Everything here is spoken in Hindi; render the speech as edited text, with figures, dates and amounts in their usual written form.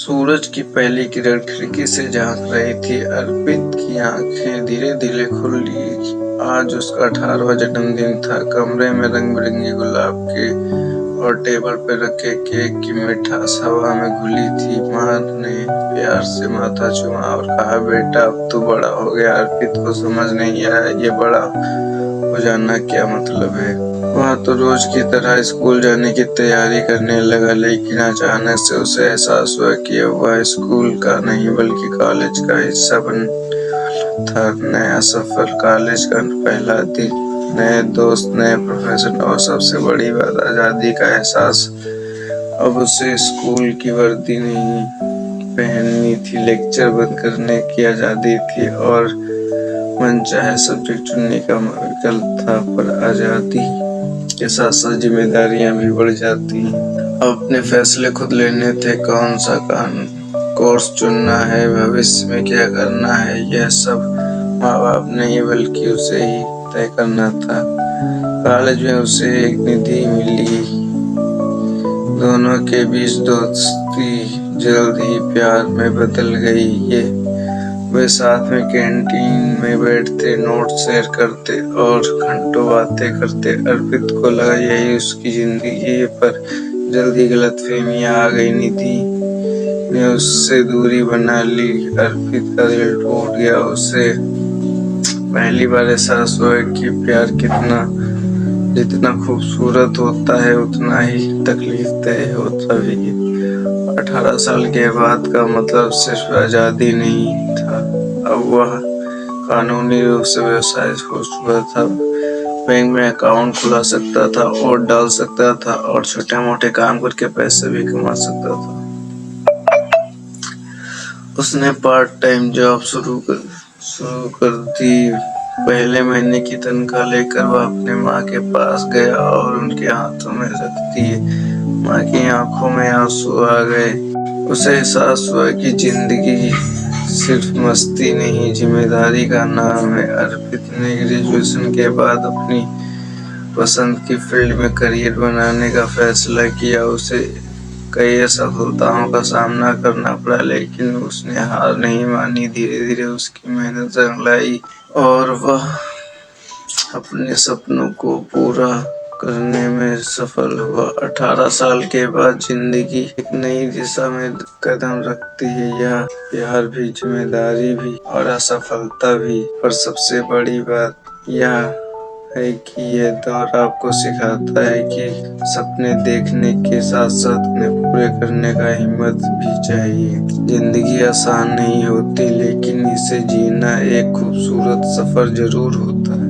सूरज की पहली किरण खिड़की से झांक रही थी। अर्पित की आंखें धीरे धीरे खुली। आज उसका 18वां जन्मदिन था। कमरे में रंग बिरंगे गुलाब के और टेबल पर रखे केक की मिठास हवा में घुली थी। माँ ने प्यार से माथा चूमा और कहा, बेटा अब तू बड़ा हो गया। अर्पित को समझ नहीं आया ये बड़ा हो जाना क्या मतलब है। वह तो रोज की तरह स्कूल जाने की तैयारी करने लगा, लेकिन अचानक से उसे एहसास हुआ कि वह स्कूल का नहीं बल्कि कॉलेज का हिस्सा बन था। नया सफर, कॉलेज का पहला दिन, नए दोस्त, नए प्रोफेसर और सबसे बड़ी बात आजादी का एहसास। अब उसे स्कूल की वर्दी नहीं पहननी थी, लेक्चर बंद करने की आजादी थी और मनचाहे सब्जेक्ट चुनने का विकल्प था। पर आजादी के साथ साथ जिम्मेदारियां भी बढ़ जाती। अपने फैसले खुद लेने थे। कौन सा कोर्स चुनना है, भविष्य में क्या करना है, यह सब माँ बाप नहीं बल्कि उसे ही तय करना था। कॉलेज में उसे एक निधि मिली। दोनों के बीच दोस्ती जल्द ही प्यार में बदल गई। वे साथ में कैंटीन में बैठते, नोट शेयर करते और घंटों बातें करते। अर्पित को लगा यही उसकी जिंदगी है, पर जल्दी गलतफहमियां आ गई। निधि ने उससे दूरी बना ली। अर्पित का दिल टूट गया। उसे पहली बार एहसास हुआ कि प्यार जितना खूबसूरत होता है उतना ही तकलीफदेह होता भी है। 18 साल के बाद का मतलब सिर्फ आजादी नहीं था, अब वह कानूनी रूप से व्यवसाय हो चुका था। बैंक में अकाउंट खुला सकता था, वोट डाल सकता था और छोटे मोटे काम करके पैसे भी कमा सकता था। उसने पार्ट टाइम जॉब शुरू कर दी। पहले महीने की तनख्वाह लेकर वह अपने माँ के पास गया और उनके हाथों में रख दिए। माँ की आंखों में आंसू आ गए। उसे एहसास हुआ कि जिंदगी सिर्फ मस्ती नहीं, जिम्मेदारी का नाम है। अर्पित ने ग्रेजुएशन के बाद अपनी पसंद की फील्ड में करियर बनाने का फैसला किया। उसे कई असफलताओं का सामना करना पड़ा, लेकिन उसने हार नहीं मानी। धीरे धीरे उसकी मेहनत रंग लाई और वह अपने सपनों को पूरा करने में सफल हुआ। 18 साल के बाद जिंदगी एक नई दिशा में कदम रखती है। यह प्यार भी, जिम्मेदारी भी और असफलता भी। पर सबसे बड़ी बात यह है कि यह दौर आपको सिखाता है कि सपने देखने के साथ साथ उन्हें पूरे करने का हिम्मत भी चाहिए। जिंदगी आसान नहीं होती, लेकिन इसे जीना एक खूबसूरत सफर जरूर होता है।